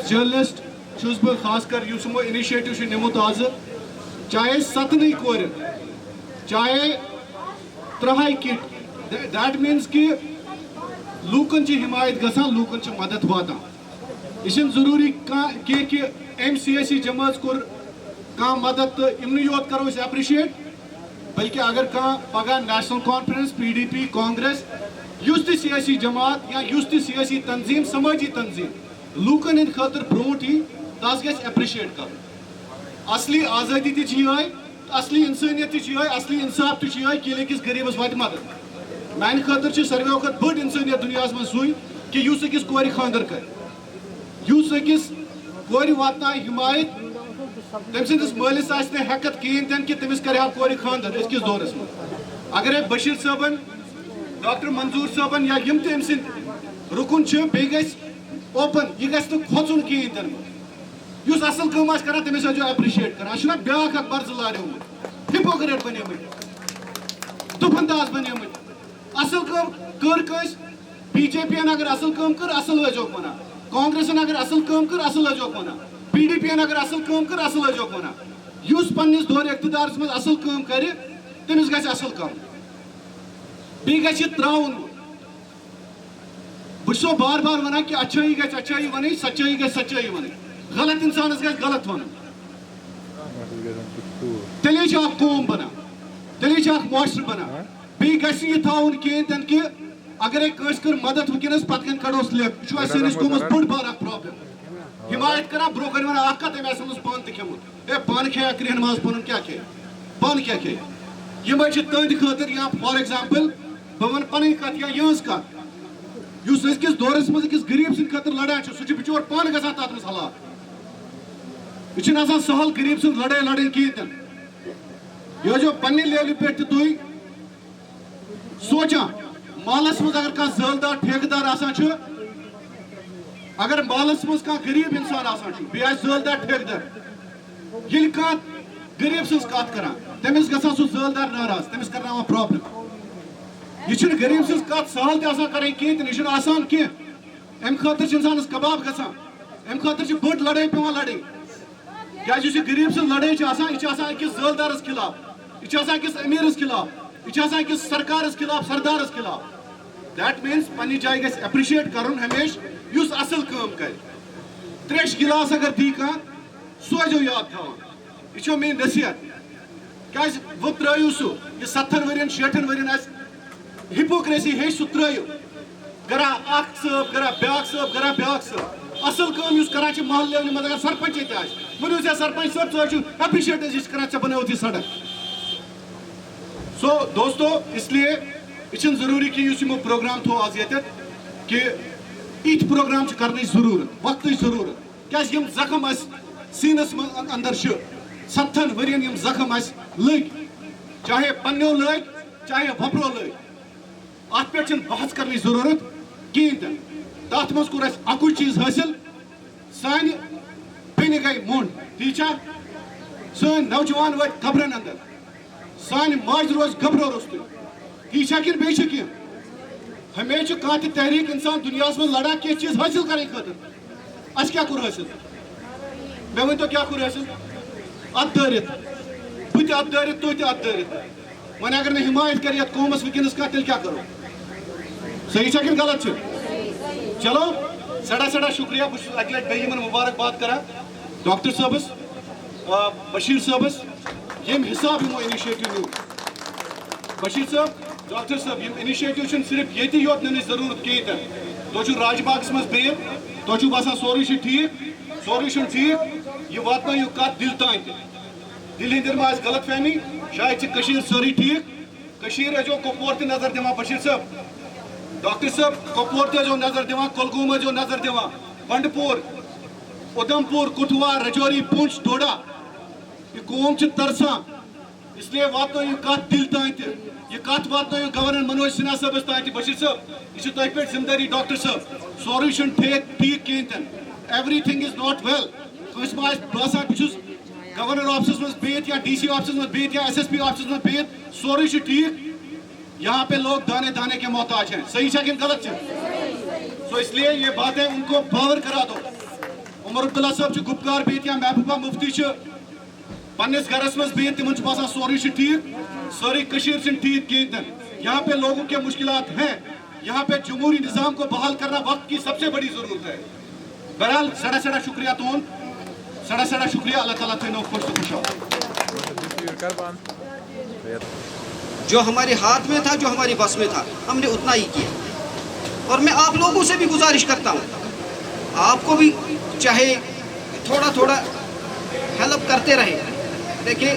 as journalist چھُس بہٕ خاص کر یُس یِمو اِنِشیٹِو چھُ نِمُت آزٕ چاہے سَتنٕے کورِ چاہے 3 کِٹ دیٹ میٖنٕز کہِ لوٗکن چھِ حمایت گژھان لوٗکن چھِ مدد واتان یہِ چھُنہٕ ضروٗری کینٛہہ کہِ أمۍ سیٲسی جمٲژ کوٚر کانٛہہ مدد تہٕ یِمنٕے یوت کرو أسۍ ایپرِشیٹ بلکہِ اگر کانٛہہ پگاہ نیشنل کانفرنس PDP کانگریس یُس تہِ سیٲسی جماعت یا یُس تہِ سیٲسی تنظیٖم سمٲجی تنظیٖم لوٗکن ہٕنٛدۍ خٲطرٕ برونٛٹھ یی تس گژھِ ایپرِشیٹ کرُن اصلی آزٲدی تہِ چھِ یِہے اصلی انسٲنیت تہِ چھِ یِہے اصلی انصاف تہِ چھُ یِہے کہِ أکِس غریٖبس واتہِ مدد میانہِ خٲطرٕ چھِ ساروٕیو کھۄتہٕ بٔڑ انسٲنیت دُنیاہس منٛز سُے کہِ یُس أکِس کورِ خانٛدر کرِ یُس أکِس کورِ واتنایہِ حمایت تٔمۍ سٕنٛدِس مٲلِس آسہِ نہٕ ہٮ۪کتھ کِہیٖنۍ تہِ نہٕ کہِ تٔمِس کرِ ہا کورِ خانٛدر أزکِس دورس منٛز اگرے بشیٖر صٲبن ڈاکٹر منظوٗر صٲبن یا یِم تہِ أمۍ سٕنٛدۍ رُکُن چھِ بیٚیہِ گژھِ اوپن یہِ گژھِ نہٕ کھوژُن کِہیٖنۍ تہِ نہٕ یُس اصل کٲم آسہِ کران تٔمِس ٲسۍزیو ایپرِشیٹ کران چھُنہ بیٛاکھ اکھ برزٕ لاریومُت ہِپوکریٹ بنیمٕتۍ دُپھنداز بنیمٕتۍ اصل کٲم کٔر کٲنٛسہِ BJP ین اگر اصل کٲم کٔر اصل ٲسۍزیوکھ ونان کانگریسن اگر اصل کٲم کٔر اصل ٲسۍزیوکھ ونان PDP ین اگر اصل کٲم کٔر اصل ٲسۍزیوکھ ونان یُس پننِس دورِ اقتدارس منٛز اصل کٲم کرِ تٔمِس گژھِ اصل کٲم بیٚیہِ گژھِ یہِ ترٛاوُن بہٕ چھُسو بار بار ونان کہِ اچھٲیی گژھِ اچھٲیی ونٕنۍ سچٲیی گژھِ سچٲیی ونٕنۍ غلط انسانس گژھِ غلط ونُن تیٚلے چھِ اکھ قوم بنان تیٚلے چھِ اکھ معاشرٕ بنان بیٚیہِ گژھِ نہٕ یہِ تھاوُن کِہیٖنۍ تہِ نہٕ کہِ اگرے کٲنٛسہِ کٔر مدد وٕنکیٚنس پتہٕ کَنۍ کڑوس لیٚکھ یہِ چھُ اَسہِ سٲنِس قومس بٔڑ بار اکھ پرابلم حمایت کران برونٛہہ کَنہِ ونان اکھ کتھ أمۍ آسہِ اوسمُت پانہٕ تہِ کھیوٚمُت ہے پانہٕ کھیٚیا کرٛہِنۍ ماز پنُن کیٛاہ کھیٚیہِ پانہٕ کیٛاہ کھیٚیہِ یِمے چھِ تٕہنٛدِ خٲطرٕ یا فار ایگزامپل بہٕ ونہٕ پنٕنۍ کتھ یا یِہنٛز کتھ یُس أزکِس دورس منٛز أکِس غریٖب سٕنٛدِ خٲطرٕ لڑان چھُ سُہ چھُ بِچور پانہٕ گژھان تتھ منٛز ہلاک یہِ چھُنہٕ آسان سہل غریٖب سٕنٛز لڑٲے لڑٕنۍ کِہیٖنۍ تہِ نہٕ یہِ ٲسۍزیو پننہِ لیولہِ پٮ۪ٹھ تہِ تُہۍ سونٛچان محلس منٛز اگر کانٛہہ زٲلدار ٹھیکہٕ دار آسان چھُ اگر محلس منٛز کانٛہہ غریٖب انسان آسان چھُ بیٚیہِ آسہِ زٲلدار ٹھیکہٕ دار ییٚلہِ کانٛہہ غریٖب سٕنٛز کتھ کران تٔمِس گژھان سُہ زٲلدار ناراض تٔمِس کرناوان پرابلم یہِ چھُنہٕ غریٖب سٕنٛز کتھ سہل تہِ آسان کرٕنۍ کِہیٖنۍ تہِ نہٕ یہِ چھُنہٕ آسان کینٛہہ امہِ خٲطرٕ چھِ انسانس کباب گژھان امہِ خٲطرٕ چھِ بٔڑ لڑٲے پیٚوان لڑٕنۍ کیازِ یُس یہِ غریٖب سٕنٛز لڑٲے چھِ آسان یہِ چھِ آسان أکِس زٲلدارس خلاف یہِ چھِ آسان أکِس أمیٖرس خلاف یہِ چھِ آسان أکِس سرکارس خلاف سردارس خلاف دیٹ میٖنٕز پننہِ جایہِ گژھِ ایپرِشیٹ کرُن ہمیشہٕ یُس اصل کٲم کرِ تریشہِ گِلاس اگر دی کانٛہہ سُہ ٲسۍزیو یاد تھاوان یہِ چھو میٲنۍ نصیحت کیازِ وۄنۍ ترٲیِو سُہ یہِ 7 ؤرین 6 ؤرین آسہِ ہِپوکریسی ہیٚچھ سُہ ترٲیِو گرا اکھ صٲب گرا بیاکھ صٲب گرا بیاکھ صٲب اصل کٲم یُس کران چھِ محلہٕ لیولہِ منٛز اگر سرپنچے تہِ آسہِ ؤنِو سا سرپنچ صٲب ژٕ ٲسِو ایپرِشیٹ أسۍ چھِ کران ژےٚ بنٲوٕتھ یہِ سڑک سو دوستو اس لیے یہِ چھُنہٕ ضروٗری کہِ یُس یِمو پروگرام تھوٚو آز ییٚتٮ۪تھ کہِ یِتھۍ پروگرام چھِ کرنٕچ ضروٗرت وقتٕچ ضروٗرت کیازِ یِم زخم اَسہِ سیٖنس منٛز اندر چھِ 7 ؤرین یِم زخم اَسہِ لٔگۍ چاہے پننیو لٲگۍ چاہے وۄپرو لٲگۍ اتھ پٮ۪ٹھ چھنہٕ بحث کرنٕچ ضروٗرت کِہیٖنۍ تہِ نہٕ تتھ منٛز کوٚر اَسہِ اکُے چیٖز حٲصِل سانہِ بیٚنہِ گٔے موٚنڈ ٹھیٖک چھا سٲنۍ نوجوان وٲتۍ قبرن اندر سانہِ ماجہِ روزِ گبرو روٚستُے تی چھا کِنہٕ بیٚیہِ چھُ کینٛہہ ہمیشہٕ چھُ کانٛہہ تہِ تحریٖک انسان دُنیاہس منٛز لڑان کینٛہہ چیٖز حٲصِل کرنہٕ خٲطرٕ اَسہِ کیٛاہ کوٚر حٲصِل مےٚ ؤنۍتو کیٛاہ کوٚر حٲصِل اتھ دٲرِتھ بہٕ تہِ اتھ دٲرِتھ تُہۍ تہِ اتھ دٲرِتھ وۄنۍ اگر نہٕ حمایت کرِ یتھ قومس وٕنکیٚنس کانٛہہ تیٚلہِ کیٛاہ کرو صحیح چھا کِنہٕ غلط چھُ چلو سٮ۪ٹھاہ شُکریہ بہٕ چھُس اکہِ لٹہِ بیٚیہِ یِمن مُبارکباد کران ڈاکٹر صٲبس بشیٖر صٲبس ییٚمہِ حساب یِمو اِنِشیٹِو نیوٗ بشیٖر صٲب ڈاکٹر صٲب یِم اِنِشیٹِو چھِنہٕ صرف ییٚتہِ یوت نِنٕچ ضروٗرت کِہیٖنۍ تہِ نہٕ تُہۍ چھِو راج باغس منٛز بِہِتھ تۄہہِ چھُو باسان سورُے چھُ ٹھیٖک سورُے چھُنہٕ ٹھیٖک یہِ واتنٲیِو کتھ دِلہِ تانۍ تہِ دِلہِ ہٕنٛدٮ۪ن ما آسہِ غلط فہمی شاید چھِ کٔشیٖر سٲرٕے ٹھیٖک کٔشیٖر ٲسۍزیو کۄپوور تہِ نظر دِوان بشیٖر صٲب ڈاکٹر صٲب کۄپوور تہِ ٲسۍزیو نظر دِوان کۄلگوم ٲسۍزیو نظر دِوان بنڈپوٗر اُدھم پوٗر کُٹھوا رجوری پونچھ ڈوڈا یہِ قوم چھِ ترسان اسلیے واتنٲیِو کتھ دِلہِ تانۍ تہِ یہِ کتھ واتنٲیِو گورنر منوج سنہا صٲبس تانۍ تہِ بشیٖر صٲب یہِ چھِ تۄہہِ پٮ۪ٹھ ذِمہٕ دٲری ڈاکٹر صٲب سورُے چھُنہٕ ٹھیٖک کِہیٖنۍ تہِ نہٕ everything is not well کٲنٛسہِ ما آسہِ باسان بہٕ چھُس گورنر آفسس منٛز بِہِتھ یا DC آفسس منٛز بِہِتھ یا SSP آفسس منٛز بِہِتھ سورُے چھُ ٹھیٖک یہاں پہ لوگ دانے دانے کے محتاج ہیں صحیح چھا کِنہٕ غلط چھِ سو اس لیے یہ باتیں ان کو باور کرا دو عمر عبداللہ صاحب گپکار بہت یا محبوبہ مفتی پنس گھرس مز بہت تمن باسان سوری ٹھیک ساری ٹھیک کہین یہاں پہ لوگوں کے مشکلات ہیں یہاں پہ جمہوری نظام کو بحال کرنا وقت کی سب سے بڑی ضرورت ہے بہرحال سڑا سڑا شکریہ تہد سڑا سڑا شکریہ اللہ تعالیٰ تھو خوش تو خوشحال جو ہمارے ہاتھ میں تھا جو ہماری بس میں تھا ہم نے اتنا ہی کیا اور میں آپ لوگوں سے بھی گزارش کرتا ہوں آپ کو بھی چاہے تھوڑا تھوڑا ہیلپ کرتے رہے دیکھیں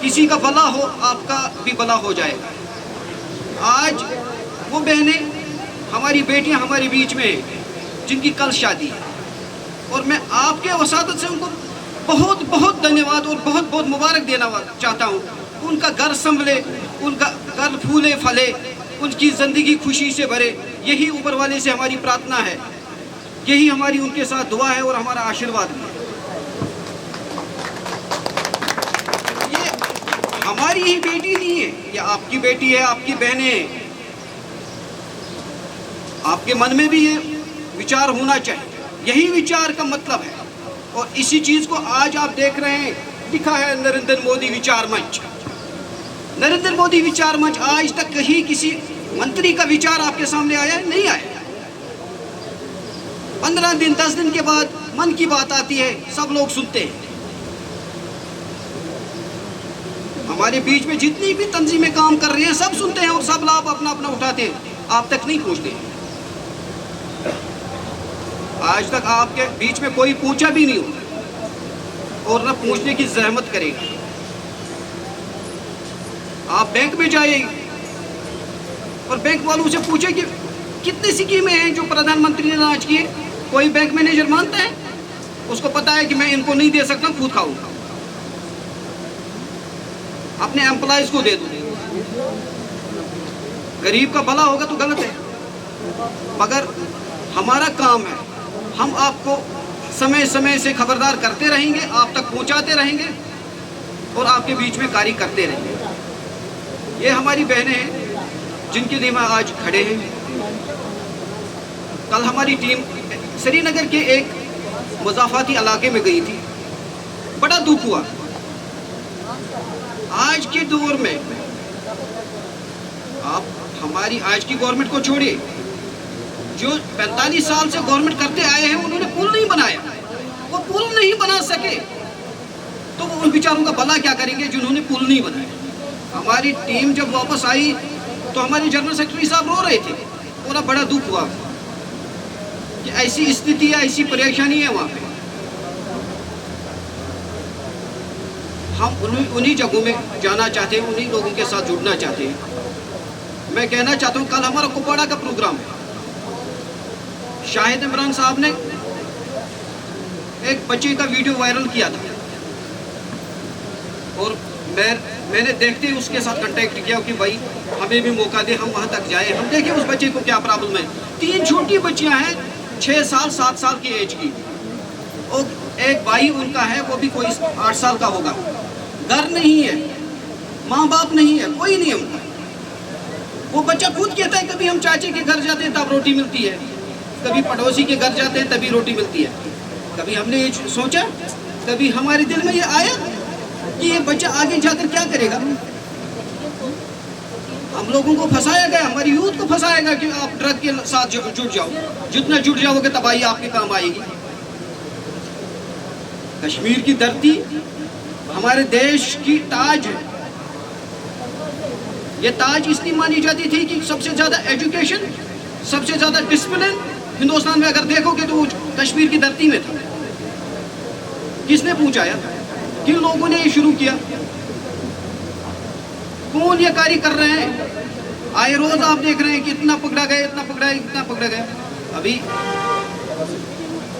کسی کا بھلا ہو آپ کا بھی بھلا ہو جائے گا آج وہ بہنیں ہماری بیٹیاں ہمارے بیچ میں ہیں جن کی کل شادی ہے اور میں آپ کے وساطت سے ان کو بہت بہت دھنیہ واد اور بہت بہت مبارک دینا چاہتا ہوں ان کا گھر سنبھلے ان کا گھر پھولے پھلے ان کی زندگی خوشی سے بھرے یہی اوپر والے سے ہماری پرارتھنا ہے یہی ہماری ان کے ساتھ دعا ہے اور ہمارا آشیرواد بھی ہے یہ ہماری ہی بیٹی نہیں ہے یہ آپ کی بیٹی ہے آپ کی بہنیں ہیں آپ کے من میں بھی یہ وچار ہونا چاہیے یہی وچار کا مطلب ہے اور اسی چیز کو آج آپ دیکھ رہے ہیں لکھا ہے نریندر مودی وچار منچ نریندر مودی وچار منچ آج تک کہیں کسی منتری کا وچار آپ کے سامنے آیا نہیں آیا 15 دن 10 دن کے بعد من کی بات آتی ہے سب لوگ سنتے ہیں ہمارے بیچ میں جتنی بھی تنظیمیں کام کر رہی ہیں سب سنتے ہیں اور سب لوگ اپنا اپنا اٹھاتے ہیں آپ تک نہیں پہنچتے ہیں آج تک آپ کے بیچ میں کوئی پوچھا بھی نہیں ہوگا اور نہ پوچھنے کی زحمت کرے گا آپ بینک میں جائیں اور بینک والوں سے پوچھیں کہ کتنی سکیمیں ہیں جو پردھان منتری نے لانچ کی کوئی بینک مینیجر مانتا ہے اس کو پتا ہے کہ میں ان کو نہیں دے سکتا خود کھاؤں گا اپنے امپلائیز کو دے دوں غریب کا بھلا ہوگا تو غلط ہے مگر ہمارا کام ہے ہم آپ کو سمے سمے سے خبردار کرتے رہیں گے آپ تک پہنچاتے رہیں گے اور آپ کے بیچ میں کاری کرتے رہیں گے یہ ہماری بہنیں ہیں جن کے لیے ہم آج کھڑے ہیں کل ہماری ٹیم سری نگر کے ایک مضافاتی علاقے میں گئی تھی بڑا دکھ ہوا آج کے دور میں آپ ہماری آج کی گورنمنٹ کو چھوڑیے جو 45 سال سے گورنمنٹ کرتے آئے ہیں انہوں نے پل نہیں بنایا وہ پل نہیں بنا سکے تو وہ ان بیچاروں کا بھلا کیا کریں گے جنہوں نے پل نہیں بنایا ہماری ٹیم جب واپس آئی تو ہمارے جنرل سیکرٹری صاحب رو رہے تھے انہیں بڑا دکھ ہوا کہ ایسی استھتی ہے ایسی پریشانی ہے وہاں پہ ہم انہی جگہوں میں جانا چاہتے ہیں انہی لوگوں کے ساتھ جڑنا چاہتے ہیں میں کہنا چاہتا ہوں کل ہمارا کپواڑہ کا پروگرام ہے شاہد عمران صاحب نے ایک بچے کا ویڈیو وائرل کیا تھا اور میں نے دیکھتے ہی اس کے ساتھ کنٹیکٹ کیا کہ بھائی ہمیں بھی موقع دے ہم وہاں تک جائیں ہم دیکھیں اس بچے کو کیا پرابلم ہے 3 چھوٹی بچیاں ہیں 6 سال 7 سال کی ایج کی اور ایک بھائی ان کا ہے وہ بھی کوئی 8 سال کا ہوگا گھر نہیں ہے ماں باپ نہیں ہے کوئی نہیں ہے ان کا وہ بچہ خود کہتا ہے کبھی ہم چاچے کے گھر جاتے ہیں تب روٹی ملتی ہے کبھی پڑوسی کے گھر جاتے ہیں تبھی روٹی ملتی ہے کبھی ہم نے یہ سوچا کبھی ہمارے دل میں یہ آیا کہ یہ بچہ آگے جا کر کیا کرے گا ہم لوگوں کو پھنسایا گیا ہماری یوتھ کو پھنسایا گیا کہ آپ ڈرگ کے ساتھ جڑ جاؤ جتنا جڑ جاؤ گے تباہی آپ کے کام آئے گی کشمیر کی دھرتی ہمارے دیش کی تاج ہے یہ تاج اس لیے مانی جاتی تھی کہ سب سے زیادہ ایجوکیشن سب سے زیادہ ڈسپلن ہندوستان میں اگر دیکھو گے تو وہ کشمیر کی دھرتی میں تھا کس نے پہنچایا کن لوگوں نے یہ شروع کیا کون یہ کاری کر رہے ہیں آئے روز آپ دیکھ رہے ہیں کہ اتنا پکڑا گیا اتنا پکڑا گیا اتنا پکڑا گیا ابھی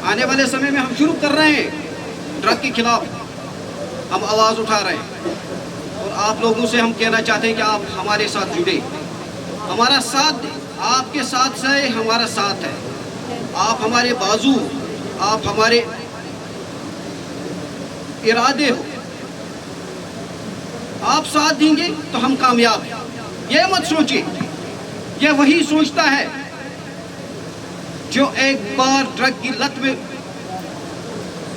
آنے والے سمے میں ہم شروع کر رہے ہیں ڈرگ کے خلاف ہم آواز اٹھا رہے ہیں اور آپ لوگوں سے ہم کہنا چاہتے ہیں کہ آپ ہمارے ساتھ جڑے ہمارا ساتھ دیں آپ کے ساتھ سے ہمارا ساتھ ہے آپ ہمارے بازو آپ ہمارے ارادے ہو آپ ساتھ دیں گے تو ہم کامیاب ہیں یہ مت سوچیں یہ وہی سوچتا ہے جو ایک بار ڈرگ کی لت میں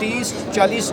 30-40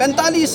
45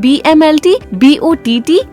BMLT, BOTT,